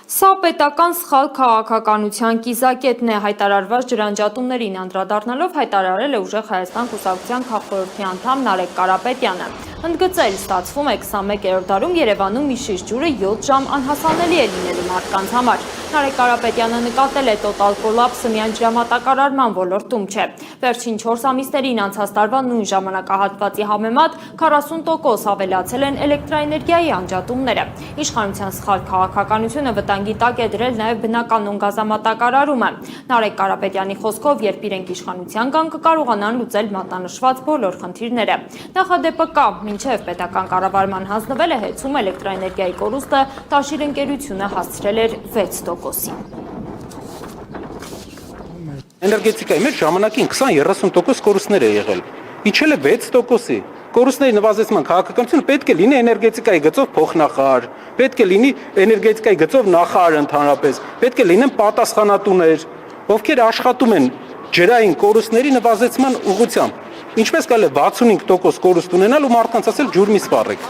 Սա պետական սխալ քաղաքականության կիզակետն է, հայտարարված ջրանջատումներին անդրադառնալով հայտարարել է ուժեղ Հայաստան կուսակցության քաղխորհրդի անդամ Նարեկ Կարապետյանը։ Ընդգծել, ստացվում է 21-րդ դարում Երևանում մի շիշ ջուրը 7 ժամ անհասանելի է լինելու մարդկանց համար։ Նարեկ Կարապետյանը նկատել է տոտալ կոլապսը միայն ջրամատակարարման ոլորտում չէ։ Վերջին 4 ամիսներին անցած տարվա նույն ժամանակահատվածի համեմատ 40% ավելացել են էլեկտրաէներգիայի անջատումները։ Իշխանության սխալ քաղաքականությունը վտանգի տակ է դրել նաև բնականոն գազամատակարարումը։ Նարեկ Կարապետյանի խոսքով, երբ իրենք իշխանության կան, կկարողանան լուծել մատնանշված բոլոր խնդիրները։ Նախադեպը կա, մինչև պետական կառավարման հանձնվել է հեծում էլեկտրաէներգիայի կորուստը Տաշիր ընկերությունը հասցրել էր 6%-ի։ Էներգետիկայի մեջ ժամանակին 20-30% կորուստներ է եղել։ Իջել է 6%-ի։ Կորուստների նվազեցման քաղաքականությունը պետք է լինի էներգետիկայի գծով փոխնախարար, պետք է լինի էներգետիկայի գծով նախարար ընդհանրապես, պետք է լինեն պատասխանատուներ, ովքեր աշխատում են ջրային կորուստների նվազեցման ուղղությամբ։ Ինչպես կարելի է 65% կորուստ ունենալ ու մարդկանց ասել ջուր մի սպառեք։